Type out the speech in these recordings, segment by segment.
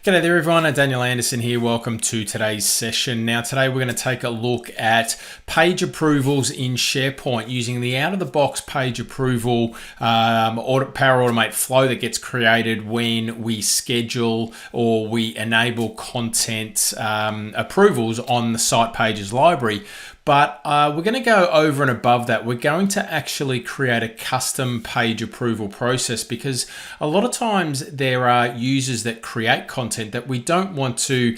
G'day there everyone, Daniel Anderson here. Welcome to today's session. Now today we're going to take a look at page approvals in SharePoint using the out-of-the-box page approval Power Automate flow that gets created when we schedule or we enable content approvals on the site pages library. But we're going to go over and above that. We're going to actually create a custom page approval process because a lot of times there are users that create content that we don't want to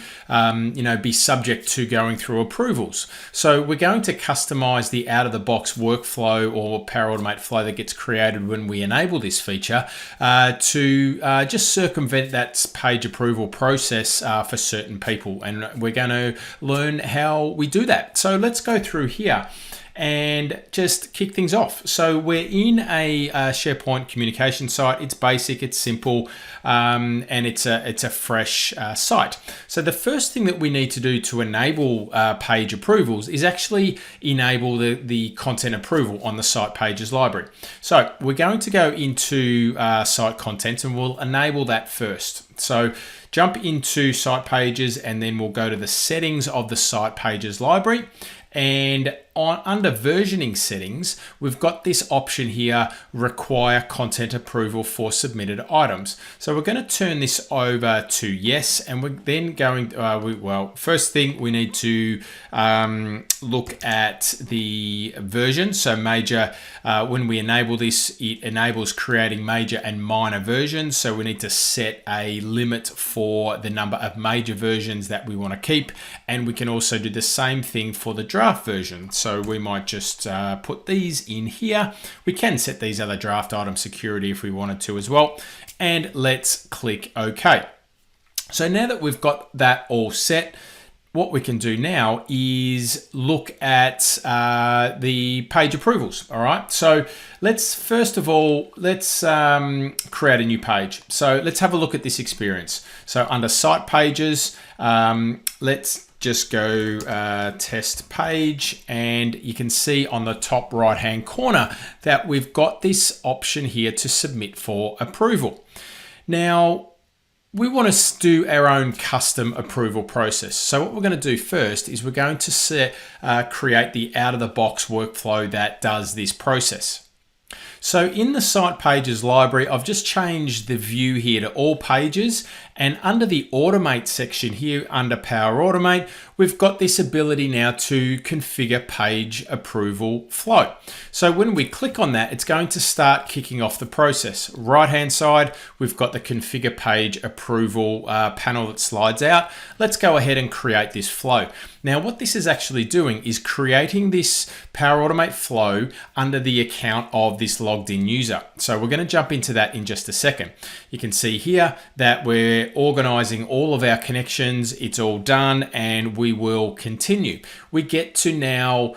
be subject to going through approvals. So we're going to customize the out-of-the-box workflow or Power Automate flow that gets created when we enable this feature to just circumvent that page approval process for certain people. And we're going to learn how we do that. So let's go through here and just kick things off. So we're in a SharePoint communication site. It's basic, it's simple, and it's a fresh site. So the first thing that we need to do to enable page approvals is actually enable the content approval on the site pages library. So we're going to go into site content and we'll enable that first. So jump into site pages and then we'll go to the settings of the site pages library. And under versioning settings, we've got this option here, require content approval for submitted items. So we're going to turn this over to yes, and we're then going, first thing we need to look at the version. So major, when we enable this, it enables creating major and minor versions. So we need to set a limit for the number of major versions that we want to keep. And we can also do the same thing for the draft version. So we might just put these in here. We can set these other draft item security if we wanted to as well. And let's click OK. So now that we've got that all set, what we can do now is look at the page approvals. All right. So let's first of all, let's create a new page. So let's have a look at this experience. So under site pages, let's just go test page, and you can see on the top right hand corner that we've got this option here to submit for approval. Now we want to do our own custom approval process. So what we're going to do first is we're going to create the out-of-the-box workflow that does this process. So in the site pages library, I've just changed the view here to all pages, and under the automate section here under Power Automate, we've got this ability now to configure page approval flow. So when we click on that, it's going to start kicking off the process. Right hand side, we've got the configure page approval panel that slides out. Let's go ahead and create this flow. Now what this is actually doing is creating this Power Automate flow under the account of this logged in user. So we're going to jump into that in just a second. You can see here that we're organizing all of our connections. It's all done, and we will continue. We get to now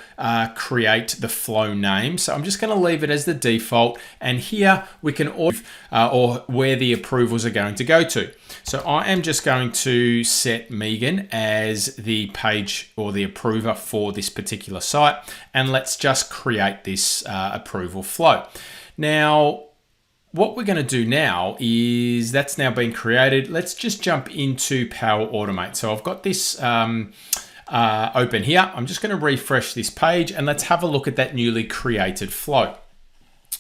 create the flow name. So I'm just going to leave it as the default, and here we can order or where the approvals are going to go to. So I am just going to set Megan as the page or the approver for this particular site, and let's just create this approval flow. Now, what we're going to do now is that's now been created. Let's just jump into Power Automate. So I've got this open here. I'm just going to refresh this page and let's have a look at that newly created flow.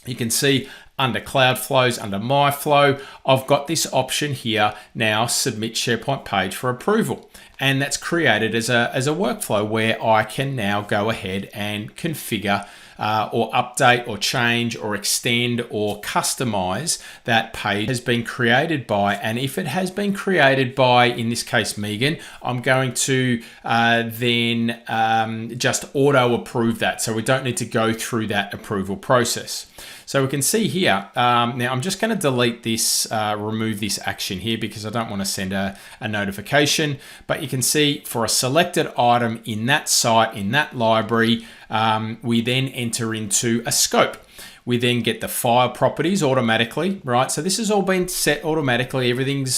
You can see under Cloud Flows, under My Flow, I've got this option here now, Submit SharePoint Page for Approval. And that's created as a workflow where I can now go ahead and configure or update or change or extend or customize that page has been created by. And if it has been created by, in this case, Megan, I'm going to then just auto approve that. So we don't need to go through that approval process. So we can see here, now I'm just going to delete this, remove this action here because I don't want to send a notification, but you can see for a selected item in that site, in that library, we then enter into a scope. We then get the file properties automatically, right? So this has all been set automatically.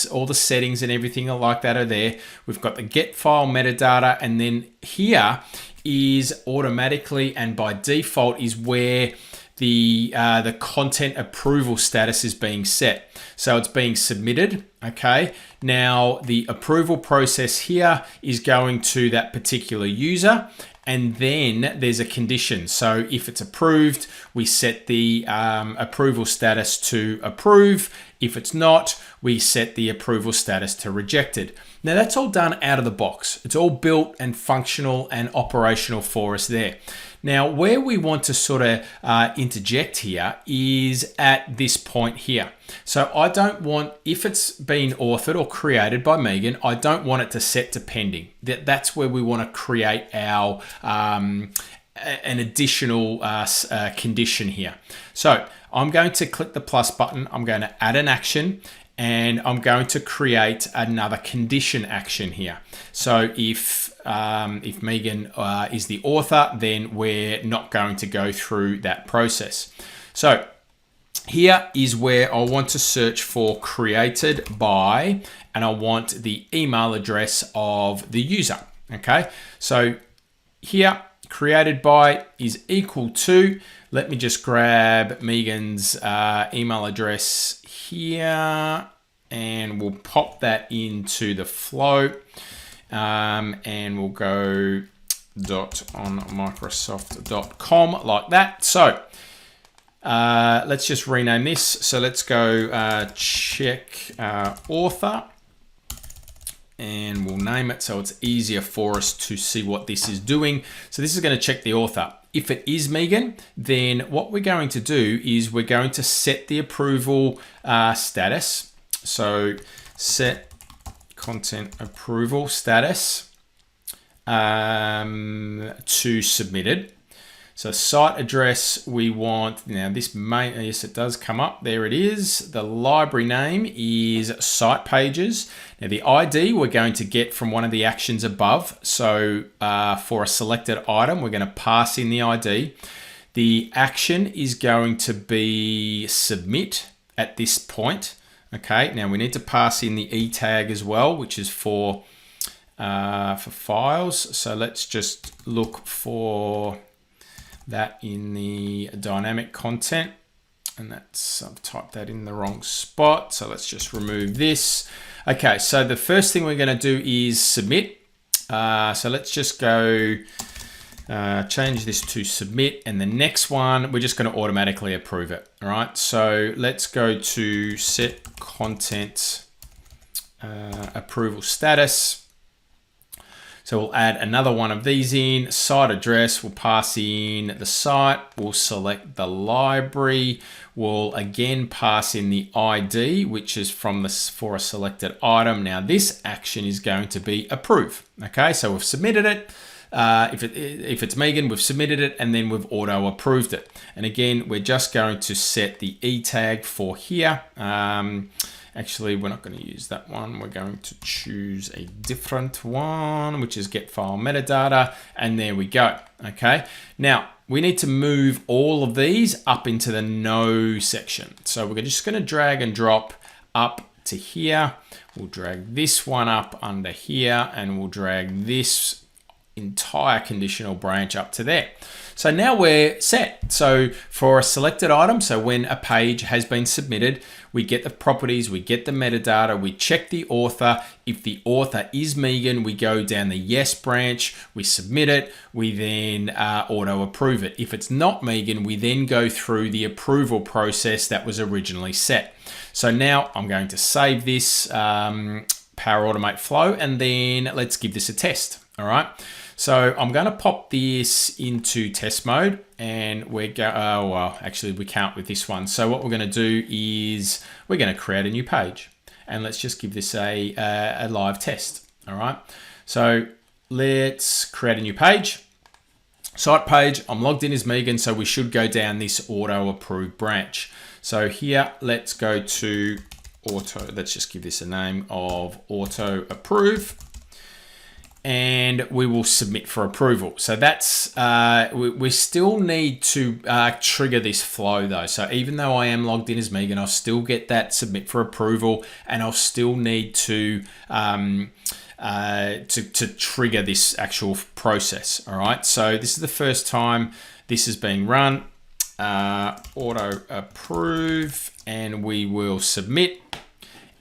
All the settings and everything like that are there. We've got the get file metadata, and then here is automatically and by default is where the content approval status is being set. So it's being submitted. Okay. Now the approval process here is going to that particular user. And then there's a condition. So if it's approved, we set the approval status to approve. If it's not, we set the approval status to rejected. Now that's all done out of the box. It's all built and functional and operational for us there. Now, where we want to sort of interject here is at this point here. So I don't want, if it's been authored or created by Megan, I don't want it to set to pending. That's where we want to create our an additional condition here. So I'm going to click the plus button. I'm going to add an action. And I'm going to create another condition action here. So if Megan is the author, then we're not going to go through that process. So here is where I want to search for created by, and I want the email address of the user. Okay, so here created by is equal to, let me just grab Megan's email address here and we'll pop that into the flow and we'll go .onmicrosoft.com like that. So let's just rename this. So let's go check author and we'll name it so it's easier for us to see what this is doing. So this is going to check the author. If it is Megan, then what we're going to do is we're going to set the approval status. So set content approval status to submitted. So site address we want, now this may, yes it does come up, there it is. The library name is site pages. Now the ID we're going to get from one of the actions above. So for a selected item, we're going to pass in the ID. The action is going to be submit at this point. Okay, now we need to pass in the E tag as well, which is for files. So let's just look for that in the dynamic content, and that's, I've typed that in the wrong spot. So let's just remove this. Okay, so the first thing we're going to do is submit. So let's just go change this to submit, and the next one we're just going to automatically approve it. All right, so let's go to set content approval status. So we'll add another one of these in, site address, we'll pass in the site, we'll select the library, we'll again pass in the ID, which is from this for a selected item. Now this action is going to be approve. Okay, so we've submitted it. If it's Megan, we've submitted it and then we've auto approved it. And again, we're just going to set the E tag for here. Actually, we're not going to use that one. We're going to choose a different one, which is get file metadata. And there we go. Okay. Now we need to move all of these up into the no section. So we're just going to drag and drop up to here. We'll drag this one up under here and we'll drag this entire conditional branch up to there. So now we're set. So for a selected item, so when a page has been submitted, we get the properties, we get the metadata, we check the author. If the author is Megan, we go down the yes branch, we submit it, we then auto approve it. If it's not Megan, we then go through the approval process that was originally set. So now I'm going to save this Power Automate flow, and then let's give this a test. All right. So I'm going to pop this into test mode, and we're well, actually we can't with this one. So what we're going to do is we're going to create a new page, and let's just give this a live test. All right. So let's create a new page. Site page. I'm logged in as Megan, so we should go down this auto approve branch. So here, let's go to auto. Let's just give this a name of auto approve. And we will submit for approval. So that's, we still need to trigger this flow though. So even though I am logged in as Megan, I'll still get that submit for approval, and I'll still need to trigger this actual process. All right. So this is the first time this is being run. auto approve, and we will submit.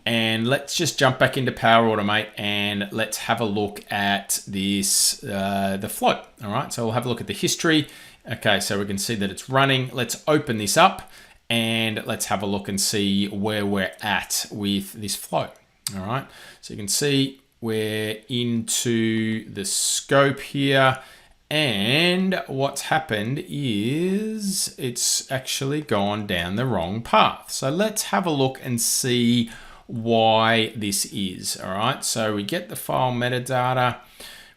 And let's just jump back into Power Automate and let's have a look at this, the flow. All right, so we'll have a look at the history. Okay, so we can see that it's running. Let's open this up and let's have a look and see where we're at with this flow. All right, so you can see we're into the scope here. And what's happened is it's actually gone down the wrong path. So let's have a look and see why this is. All right, so we get the file metadata,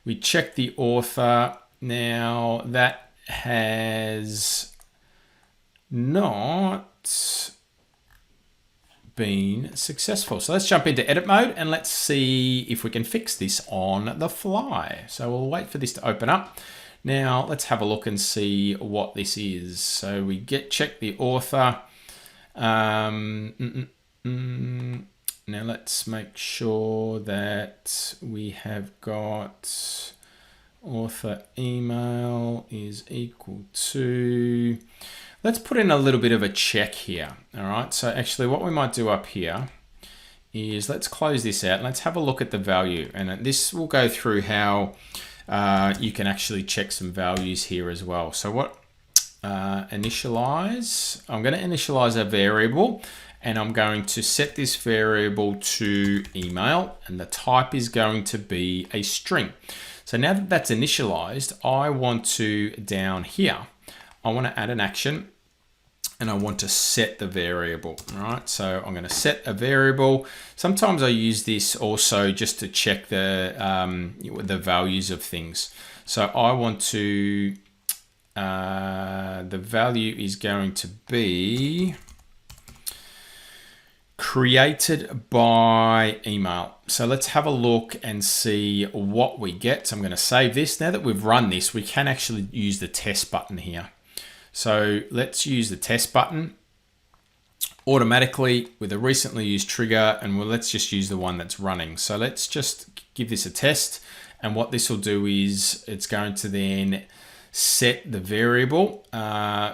we check the author. Now that has not been successful. So let's jump into edit mode and let's see if we can fix this on the fly. So we'll wait for this to open up. Now let's have a look and see what this is. So we check the author. Now let's make sure that we have got author email is equal to, let's put in a little bit of a check here. All right, so actually what we might do up here is let's close this out and let's have a look at the value. And this will go through how you can actually check some values here as well. So what, initialize, I'm going to initialize a variable. And I'm going to set this variable to email, and the type is going to be a string. So now that that's initialized, I want to, down here, I want to add an action and I want to set the variable. All right, so I'm going to set a variable. Sometimes I use this also just to check the values of things. So I want to, the value is going to be created by email. So let's have a look and see what we get. So I'm going to save this. Now that we've run this, we can actually use the test button here. So let's use the test button automatically with a recently used trigger, and let's just use the one that's running. So let's just give this a test, and what this will do is it's going to then set the variable.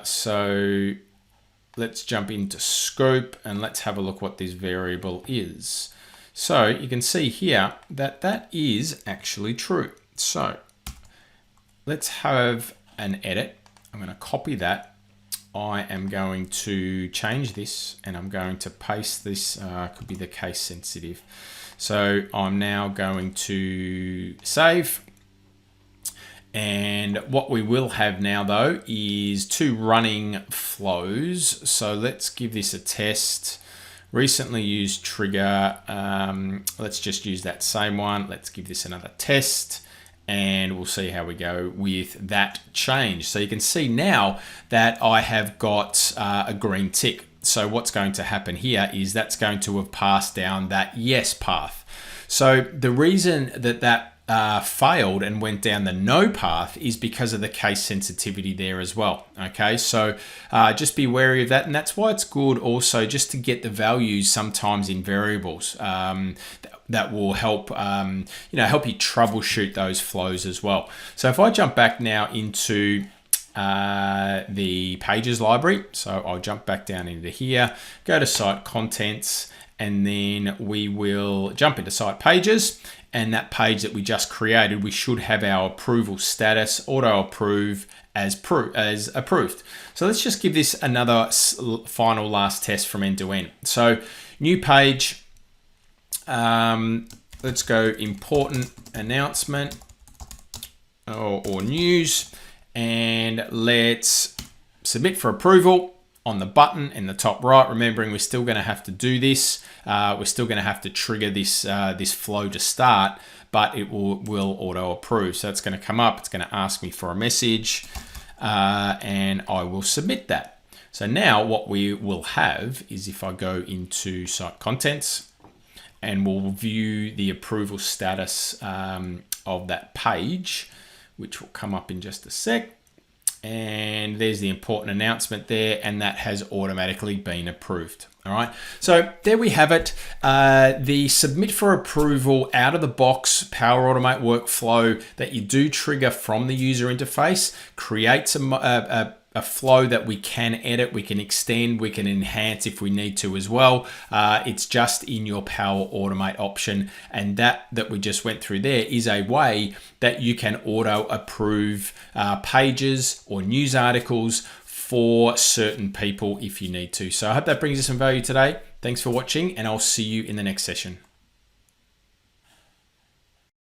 So let's jump into scope and let's have a look what this variable is. So you can see here that that is actually true. So let's have an edit. I'm going to copy that. I am going to change this and I'm going to paste this, could be the case sensitive. So I'm now going to save. And what we will have now though is two running flows. So let's give this a test. Recently used trigger. Let's just use that same one. Let's give this another test and we'll see how we go with that change. So you can see now that I have got a green tick. So what's going to happen here is that's going to have passed down that yes path. So the reason that that failed and went down the no path is because of the case sensitivity there as well. Okay, so just be wary of that, and that's why it's good also just to get the values sometimes in variables. That will help help you troubleshoot those flows as well. So if I jump back now into the pages library, so I'll jump back down into here, go to site contents, and then we will jump into site pages. And that page that we just created, we should have our approval status, auto approve as approved. So let's just give this another final last test from end to end. So new page, let's go important announcement or news, and let's submit for approval on the button in the top right. Remembering we're still going to have to do this. We're still going to have to trigger this this flow to start, but it will auto approve. So it's going to come up. It's going to ask me for a message, and I will submit that. So now what we will have is if I go into site contents, and we'll view the approval status of that page, which will come up in just a sec. And there's the important announcement there, and that has automatically been approved. All right, so there we have it. The submit for approval out of the box Power Automate workflow that you do trigger from the user interface creates a a flow that we can edit, we can extend, we can enhance if we need to as well. It's just in your Power Automate option, and that we just went through there is a way that you can auto approve pages or news articles for certain people if you need to. So I hope that brings you some value today. Thanks for watching, and I'll see you in the next session.